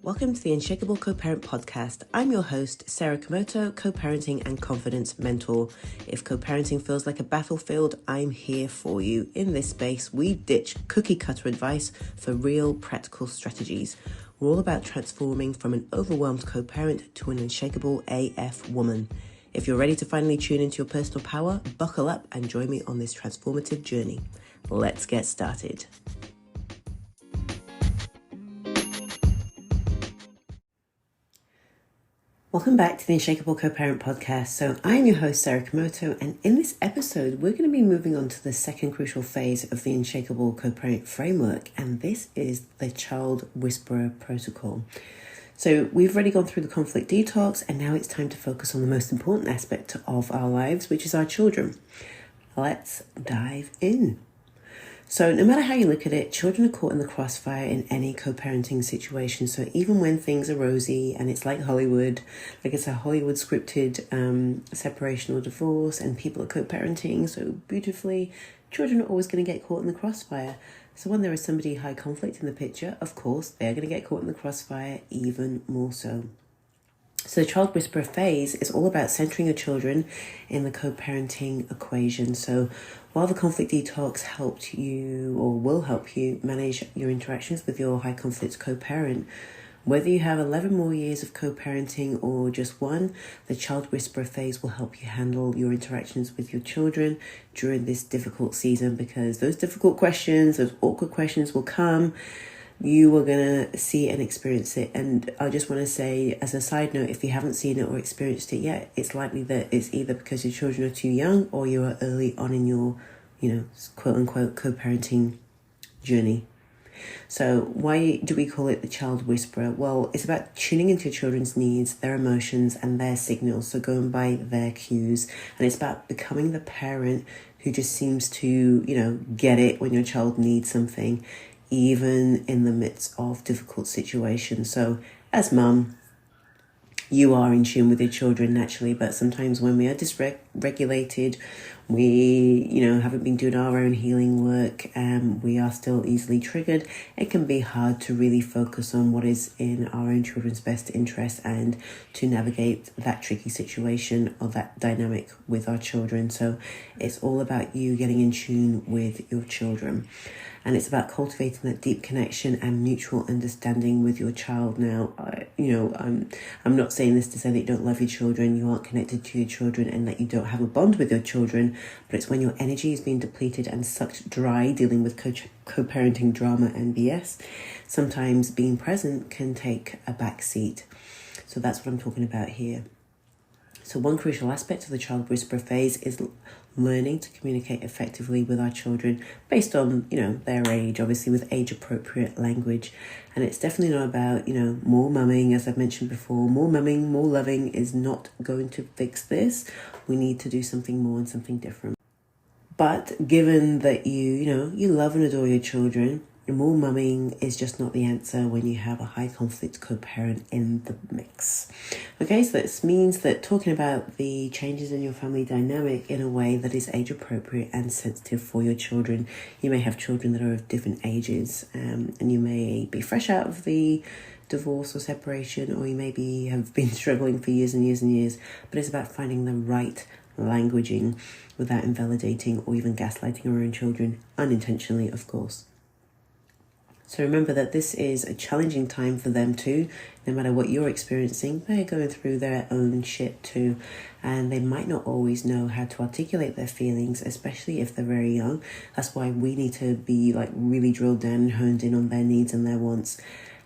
Welcome to the Unshakable Co-Parent Podcast. I'm your host, Sarah Komoto, co-parenting and confidence mentor. If co-parenting feels like a battlefield, I'm here for you. In this space, we ditch cookie cutter advice for real practical strategies. We're all about transforming from an overwhelmed co-parent to an unshakable AF woman. If you're ready to finally tune into your personal power, buckle up and join me on this transformative journey. Let's get started. Welcome back to the Unshakable Co-Parent Podcast. So I'm your host, Sarah Komoto, and in this episode, we're going to be moving on to the second crucial phase of the Unshakable Co-Parent framework, and this is the Child Whisperer Protocol. So we've already gone through the conflict detox, and now it's time to focus on the most important aspect of our lives, which is our children. Let's dive in. So no matter how you look at it, children are caught in the crossfire in any co-parenting situation. So even when things are rosy and it's like Hollywood, like it's a Hollywood scripted separation or divorce and people are co-parenting so beautifully, children are always going to get caught in the crossfire. So when there is somebody high conflict in the picture, of course, they're going to get caught in the crossfire even more so. So the Child Whisperer phase is all about centering your children in the co-parenting equation. So while the conflict detox helped you or will help you manage your interactions with your high conflict co-parent, whether you have 11 more years of co-parenting or just one, the Child Whisperer phase will help you handle your interactions with your children during this difficult season, because those difficult questions, those awkward questions will come. You are going to see and experience it. And I just want to say, as a side note, if you haven't seen it or experienced it yet, it's likely that it's either because your children are too young or you are early on in your, quote unquote, co-parenting journey. So why do we call it the Child Whisperer? Well, it's about tuning into your children's needs, their emotions, and their signals. So going by their cues. And it's about becoming the parent who just seems to, get it when your child needs something, even in the midst of difficult situations. So as mum, you are in tune with your children naturally, but sometimes when we are dysregulated, we, haven't been doing our own healing work, and we are still easily triggered, it can be hard to really focus on what is in our own children's best interest and to navigate that tricky situation or that dynamic with our children. So it's all about you getting in tune with your children. And it's about cultivating that deep connection and mutual understanding with your child. Now, I'm not saying this to say that you don't love your children, you aren't connected to your children, and that you don't have a bond with your children. But it's when your energy is being depleted and sucked dry dealing with co-parenting drama and BS. Sometimes being present can take a back seat. So that's what I'm talking about here. So one crucial aspect of the Child Whisperer phase is learning to communicate effectively with our children based on, their age, obviously with age-appropriate language. And it's definitely not about, more mumming, as I've mentioned before. More mumming, more loving is not going to fix this. We need to do something more and something different. But given that you love and adore your children, more mumming is just not the answer when you have a high conflict co-parent in the mix. Okay, so this means that talking about the changes in your family dynamic in a way that is age appropriate and sensitive for your children. You may have children that are of different ages, and you may be fresh out of the divorce or separation, or you maybe have been struggling for years and years and years, but it's about finding the right languaging without invalidating or even gaslighting our own children, unintentionally, of course. So remember that this is a challenging time for them too. No matter what you're experiencing, they're going through their own shit too. And they might not always know how to articulate their feelings, especially if they're very young. That's why we need to be really drilled down and honed in on their needs and their wants,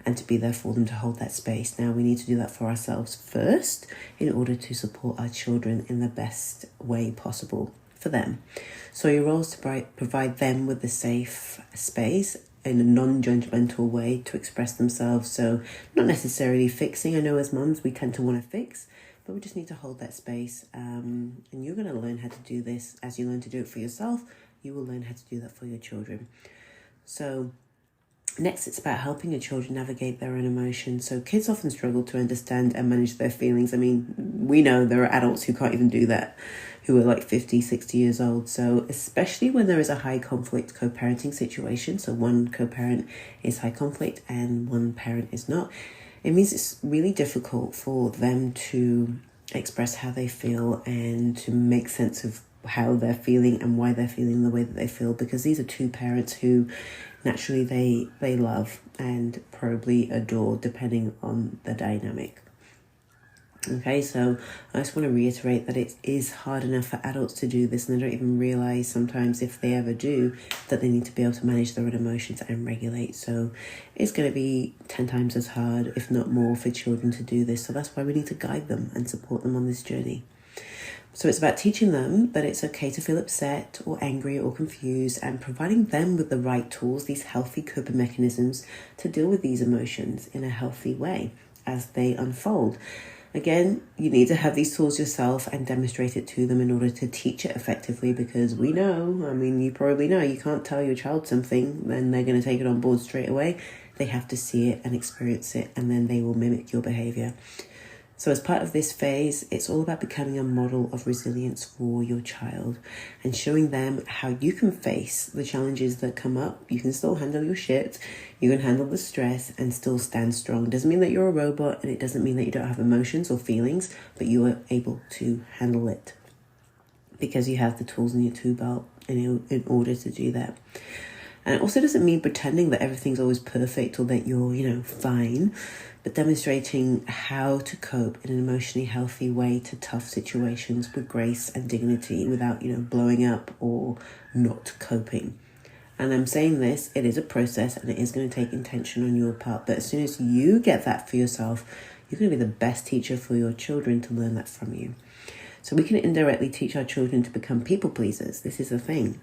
and to be there for them, to hold that space. Now we need to do that for ourselves first in order to support our children in the best way possible for them. So your role is to provide them with a safe space in a non-judgmental way to express themselves. So not necessarily fixing. I know as mums we tend to want to fix, but we just need to hold that space. And you're going to learn how to do this. As you learn to do it for yourself, you will learn how to do that for your children. So next, it's about helping your children navigate their own emotions. So kids often struggle to understand and manage their feelings. I mean, we know there are adults who can't even do that, who are 50, 60 years old. So especially when there is a high conflict co-parenting situation, so one co-parent is high conflict and one parent is not, It means it's really difficult for them to express how they feel and to make sense of how they're feeling and why they're feeling the way that they feel, because these are two parents who naturally they love and probably adore, depending on the dynamic. Okay, so I just want to reiterate that it is hard enough for adults to do this, and they don't even realize sometimes, if they ever do, that they need to be able to manage their own emotions and regulate. So it's going to be 10 times as hard, if not more, for children to do this. So that's why we need to guide them and support them on this journey. So it's about teaching them that it's okay to feel upset or angry or confused, and providing them with the right tools, these healthy coping mechanisms, to deal with these emotions in a healthy way as they unfold. Again, you need to have these tools yourself and demonstrate it to them in order to teach it effectively, because we know, I mean, you probably know, you can't tell your child something, then they're going to take it on board straight away. They have to see it and experience it, and then they will mimic your behavior. So as part of this phase, it's all about becoming a model of resilience for your child and showing them how you can face the challenges that come up. You can still handle your shit, you can handle the stress and still stand strong. It doesn't mean that you're a robot, and it doesn't mean that you don't have emotions or feelings, but you are able to handle it because you have the tools in your tool belt in order to do that. And it also doesn't mean pretending that everything's always perfect or that you're, fine, but demonstrating how to cope in an emotionally healthy way to tough situations with grace and dignity without, blowing up or not coping. And I'm saying this, it is a process and it is going to take intention on your part. But as soon as you get that for yourself, you're going to be the best teacher for your children to learn that from you. So we can indirectly teach our children to become people pleasers. This is the thing.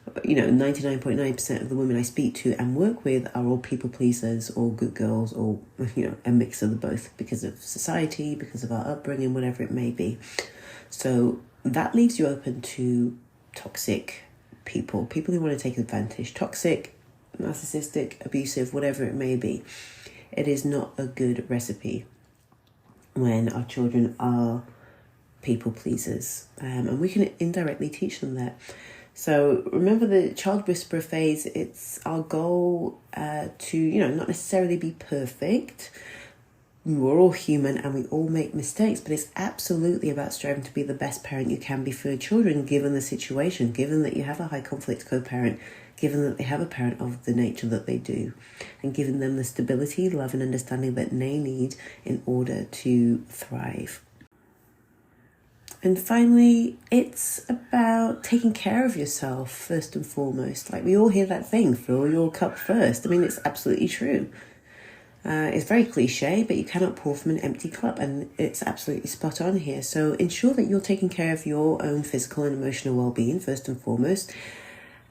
99.9% of the women I speak to and work with are all people pleasers or good girls, or, a mix of the both, because of society, because of our upbringing, whatever it may be. So that leaves you open to toxic people who want to take advantage, toxic, narcissistic, abusive, whatever it may be. It is not a good recipe when our children are people pleasers, and we can indirectly teach them that. So remember the child whisperer phase, it's our goal to, not necessarily be perfect. We're all human and we all make mistakes, but it's absolutely about striving to be the best parent you can be for your children, given the situation, given that you have a high conflict co-parent, given that they have a parent of the nature that they do, and giving them the stability, love and understanding that they need in order to thrive. And finally, it's about taking care of yourself first and foremost. Like, we all hear that thing, fill your cup first. I mean, it's absolutely true. It's very cliche, but you cannot pour from an empty cup, and it's absolutely spot on here. So ensure that you're taking care of your own physical and emotional well-being first and foremost,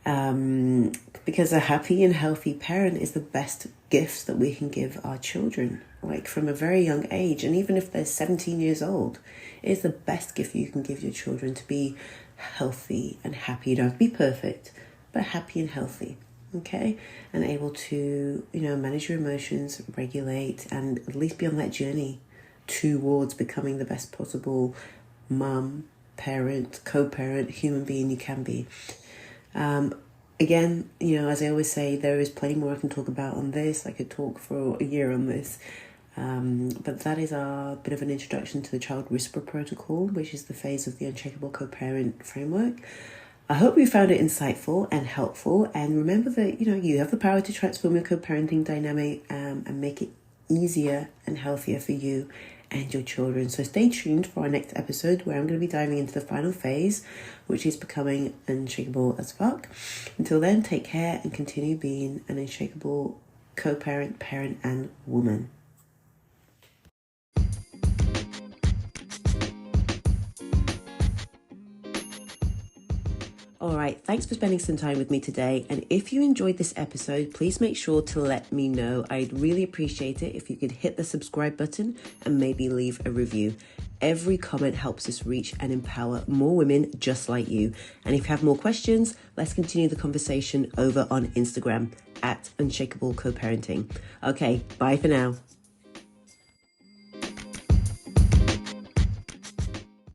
because a happy and healthy parent is the best gift that we can give our children, like from a very young age. And even if they're 17 years old, it is the best gift you can give your children, to be healthy and happy. You don't have to be perfect, but happy and healthy, okay? And able to, manage your emotions, regulate, and at least be on that journey towards becoming the best possible mum, parent, co-parent, human being you can be. Again, as I always say, there is plenty more I can talk about on this. I could talk for a year on this. But that is our bit of an introduction to the Child Whisperer Protocol, which is the phase of the Unshakable Co-Parent Framework. I hope you found it insightful and helpful. And remember that, you have the power to transform your co-parenting dynamic and make it easier and healthier for you and your children. So stay tuned for our next episode, where I'm going to be diving into the final phase, which is becoming unshakable as fuck. Until then, take care and continue being an unshakable co-parent, parent, and woman. All right, thanks for spending some time with me today. And if you enjoyed this episode, please make sure to let me know. I'd really appreciate it if you could hit the subscribe button and maybe leave a review. Every comment helps us reach and empower more women just like you. And if you have more questions, let's continue the conversation over on Instagram at Unshakable Co-Parenting. Okay, bye for now.